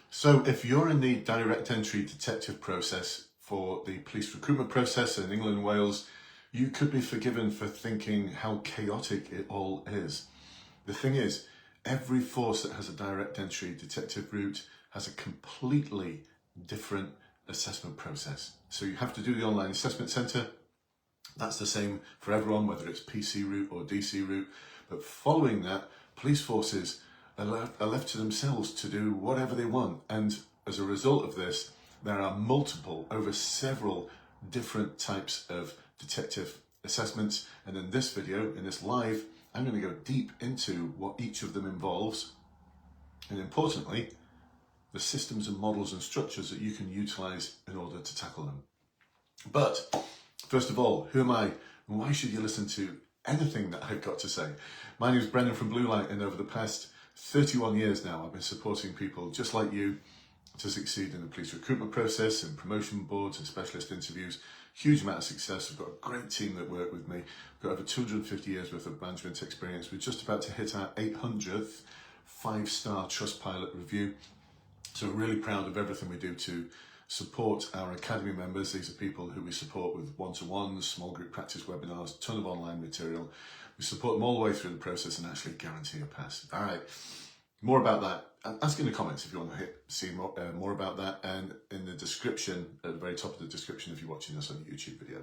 So if you're in the direct entry detective process for the police recruitment process in England and Wales, you could be forgiven for thinking how chaotic it all is. The thing is, every force that has a direct entry detective route has a completely different assessment process. So you have to do the online assessment centre. That's the same for everyone, whether it's PC route or DC route. But following that, police forces are left to themselves to do whatever they want. And as a result of this, there are over several different types of detective assessments. And in this video, in this live, I'm going to go deep into what each of them involves. And importantly, the systems and models and structures that you can utilize in order to tackle them. But first of all, who am I and why should you listen to anything that I've got to say? My name is Brendan from Blue Light, and over the past 31 years now, I've been supporting people just like you to succeed in the police recruitment process, in promotion boards and specialist interviews. Huge amount of success. I've got a great team that work with me. I've got over 250 years worth of management experience. We're just about to hit our 800th 5-star Trustpilot review. So we're really proud of everything we do to support our academy members. These are people who we support with one-to-ones, small group practice webinars, ton of online material. We support them all the way through the process and actually guarantee a pass. All right, more about that. Ask in the comments if you want to see more about that, and in the description, at the very top of the description if you're watching this on a YouTube video.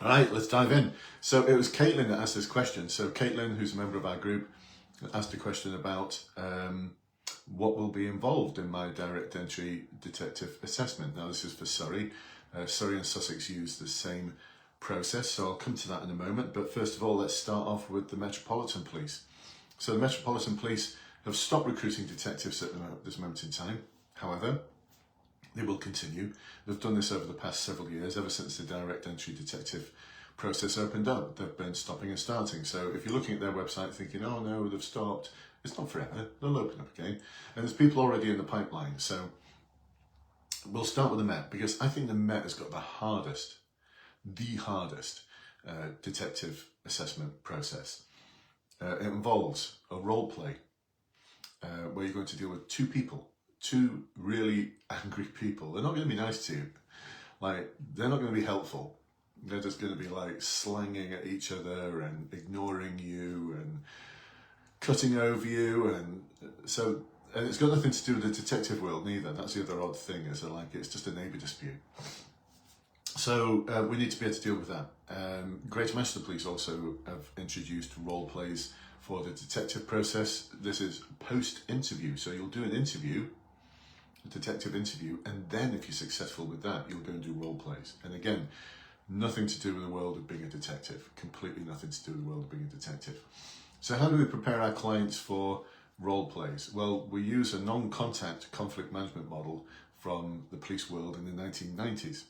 All right, let's dive in. So it was Caitlin that asked this question. So Caitlin, who's a member of our group, asked a question about what will be involved in my direct entry detective assessment. Now this is for Surrey. Surrey and Sussex use the same process, so I'll come to that in a moment. But first of all, let's start off with the Metropolitan Police. So the Metropolitan Police have stopped recruiting detectives at this moment in time. However, they will continue. They've done this over the past several years, ever since the direct entry detective process opened up. They've been stopping and starting. So if you're looking at their website thinking, oh no, they've stopped, it's not forever, they'll open up again. And there's people already in the pipeline. So we'll start with the Met, because I think the Met has got the hardest detective assessment process. It involves a role play where you're going to deal with two really angry people. They're not going to be nice to you. Like, they're not going to be helpful. They're just going to be like slanging at each other and ignoring you and cutting over you, and it's got nothing to do with the detective world neither. That's the other odd thing, is that it's just a neighbour dispute. So we need to be able to deal with that. Greater Manchester Police also have introduced role plays for the detective process. This is post-interview, so you'll do an interview, a detective interview, and then if you're successful with that, you'll go and do role plays. And again, nothing to do with the world of being a detective, completely nothing to do with the world of being a detective. So how do we prepare our clients for role plays? Well, we use a non-contact conflict management model from the police world in the 1990s.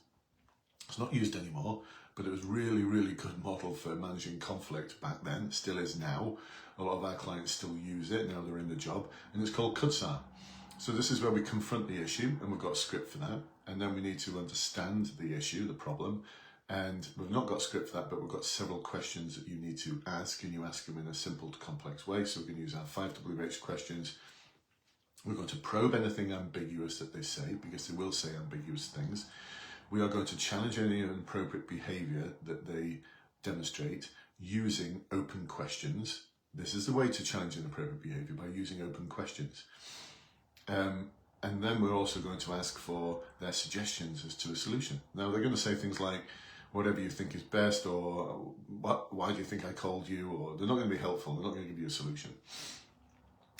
It's not used anymore, but it was really, really good model for managing conflict back then, still is now. A lot of our clients still use it, now they're in the job, and it's called KUDSAR. So this is where we confront the issue, and we've got a script for that, and then we need to understand the issue, the problem, and we've not got a script for that, but we've got several questions that you need to ask, and you ask them in a simple to complex way. So we can use our 5 WH questions. We're going to probe anything ambiguous that they say, because they will say ambiguous things. We are going to challenge any inappropriate behaviour that they demonstrate using open questions. This is the way to challenge inappropriate behaviour, by using open questions. And then we're also going to ask for their suggestions as to a solution. Now they're going to say things like, whatever you think is best, or why do you think I called you, or they're not going to be helpful, they're not going to give you a solution.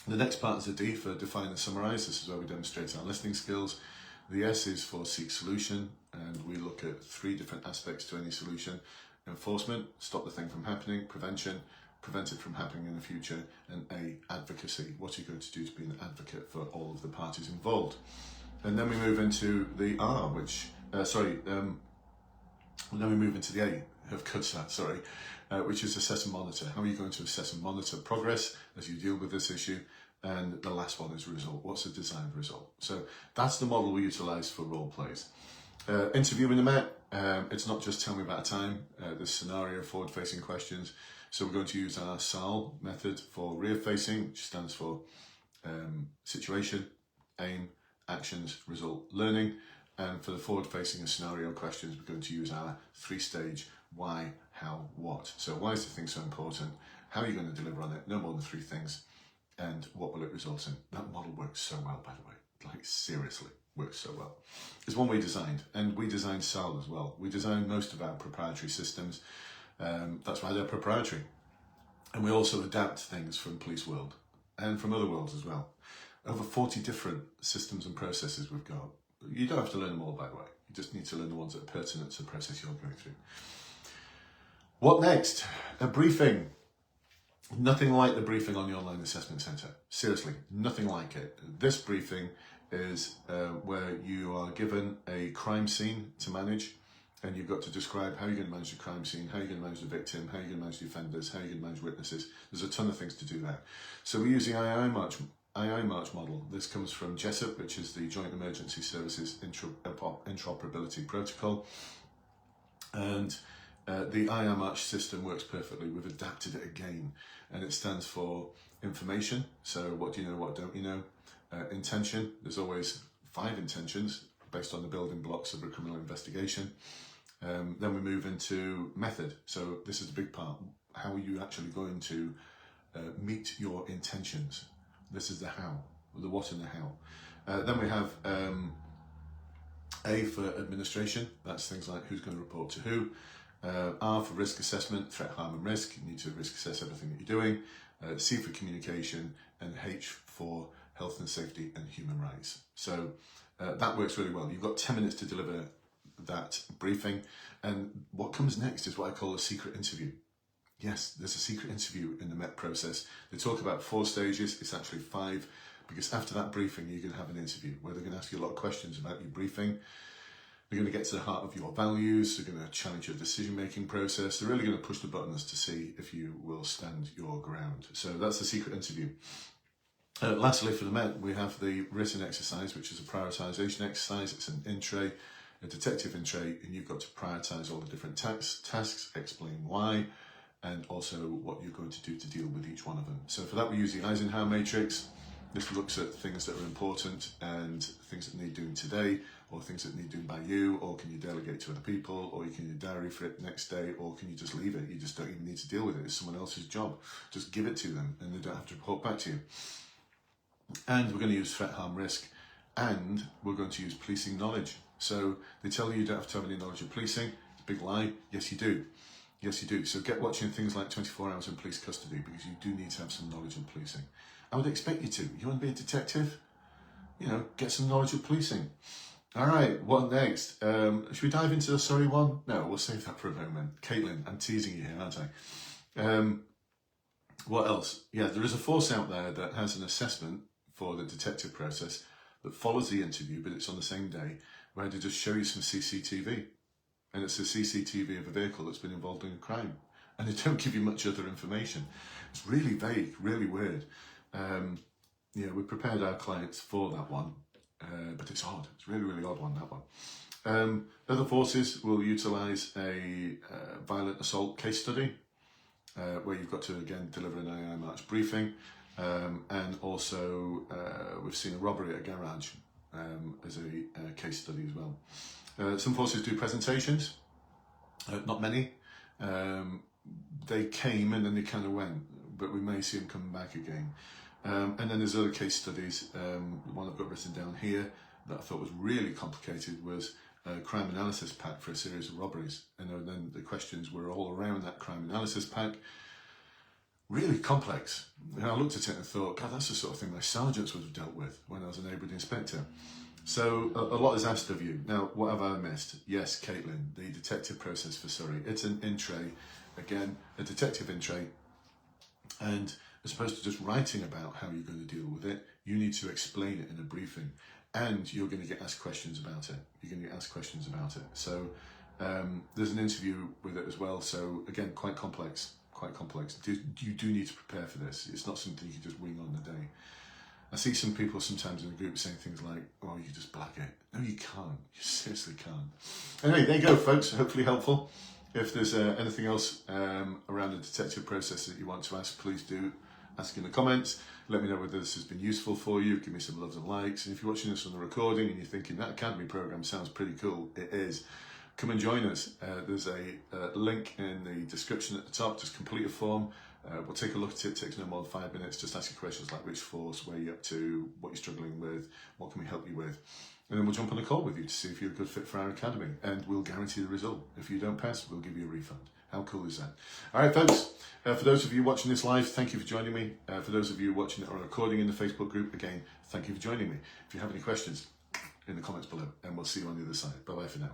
The next part is the D for define and summarise. This is where we demonstrate our listening skills. The S is for seek solution, and we look at 3 different aspects to any solution. Enforcement, stop the thing from happening. Prevention, prevent it from happening in the future. And A, advocacy, what are you going to do to be an advocate for all of the parties involved. And then we move into the R, then we move into the A of KUDSAR, which is assess and monitor. How are you going to assess and monitor progress as you deal with this issue? And the last one is result. What's the desired result? So that's the model we utilise for role plays. Interviewing the Met, it's not just tell me about a time, there's scenario forward-facing questions. So we're going to use our SLAARL method for rear-facing, which stands for situation, aim, actions, result, learning. And for the forward-facing and scenario questions, we're going to use our 3-stage why, how, what. So why is the thing so important? How are you going to deliver on it? No more than 3 things. And what will it result in? That model works so well, by the way. Like, seriously, works so well. It's one we designed, and we designed SLAARL as well. We designed most of our proprietary systems. That's why they're proprietary. And we also adapt things from police world and from other worlds as well. Over 40 different systems and processes we've got. You don't have to learn them all, by the way. You just need to learn the ones that are pertinent to the process you're going through. What next? A briefing. Nothing like the briefing on the online assessment centre. Seriously, nothing like it. This briefing is where you are given a crime scene to manage, and you've got to describe how you're going to manage the crime scene, how you're going to manage the victim, how you're going to manage the offenders, how you're going to manage witnesses. There's a ton of things to do there. So we use the II March model. This comes from JESUP, which is the Joint Emergency Services Interoperability Protocol. And the II March system works perfectly. We've adapted it again, and it stands for information. So what do you know, what don't you know? Intention. There's always 5 intentions based on the building blocks of a criminal investigation. Then we move into method. So this is the big part. How are you actually going to meet your intentions? This is the how, the what and the how. Then we have A for administration. That's things like who's going to report to who. R for risk assessment, threat, harm and risk. You need to risk assess everything that you're doing. C for communication, and H for health and safety and human rights. So that works really well. You've got 10 minutes to deliver that briefing. And what comes next is what I call a secret interview. Yes, there's a secret interview in the MET process. They talk about 4 stages. It's actually 5, because after that briefing, you're going to have an interview where they're going to ask you a lot of questions about your briefing. They're going to get to the heart of your values. They're going to challenge your decision-making process. They're really going to push the buttons to see if you will stand your ground. So that's the secret interview. Lastly, for the MET, we have the written exercise, which is a prioritization exercise. It's an Intray, a detective Intray, and you've got to prioritize all the different tasks, explain why, and also what you're going to do to deal with each one of them. So for that, we use the Eisenhower matrix. This looks at things that are important and things that need doing today, or things that need doing by you, or can you delegate to other people, or you can your diary for it next day, or can you just leave it? You just don't even need to deal with it. It's someone else's job. Just give it to them and they don't have to report back to you. And we're going to use threat, harm, risk, and we're going to use policing knowledge. So they tell you don't have to have any knowledge of policing. It's a big lie. Yes, you do. Yes, you do. So get watching things like 24 Hours in Police Custody, because you do need to have some knowledge of policing. I would expect you to. You want to be a detective? You know, get some knowledge of policing. All right, what next? Should we dive into the Surrey one? No, we'll save that for a moment. Caitlin, I'm teasing you here, aren't I? What else? Yeah, there is a force out there that has an assessment for the detective process that follows the interview, but it's on the same day, where they just show you some CCTV. And it's a CCTV of a vehicle that's been involved in a crime. And they don't give you much other information. It's really vague, really weird. Yeah, we prepared our clients for that one, but it's odd. It's a really, really odd one, that one. Other forces will utilise a violent assault case study, where you've got to, again, deliver an II March briefing. And also, we've seen a robbery at a garage as a case study as well. Some forces do presentations, not many. They came and then they kind of went, but we may see them come back again. And then there's other case studies. The one I've got written down here that I thought was really complicated was a crime analysis pack for a series of robberies. And then the questions were all around that crime analysis pack. Really complex. And I looked at it and thought, God, that's the sort of thing my sergeants would have dealt with when I was a neighbourhood inspector. So a lot is asked of you. Now, what have I missed? Yes, Caitlin, the detective process for Surrey. It's an Intray, again, a detective Intray. And as opposed to just writing about how you're going to deal with it, you need to explain it in a briefing. And you're going to get asked questions about it. You're going to get asked questions about it. So there's an interview with it as well. So again, quite complex. You do need to prepare for this. It's not something you can just wing on the day. I see some people sometimes in the group saying things like, oh, you just blag it. No, you can't. You seriously can't. Anyway, there you go, folks. Hopefully helpful. If there's anything else around the detective process that you want to ask, please do ask in the comments. Let me know whether this has been useful for you. Give me some loves and likes. And if you're watching this on the recording and you're thinking that Academy program sounds pretty cool, it is. Come and join us. There's a link in the description at the top. Just complete a form. We'll take a look at it. It takes no more than 5 minutes. Just ask you questions like which force, where you're up to, what you're struggling with, what can we help you with. And then we'll jump on a call with you to see if you're a good fit for our academy. And we'll guarantee the result. If you don't pass, we'll give you a refund. How cool is that? All right, folks. For those of you watching this live, thank you for joining me. For those of you watching it on recording in the Facebook group, again, thank you for joining me. If you have any questions, in the comments below. And we'll see you on the other side. Bye-bye for now.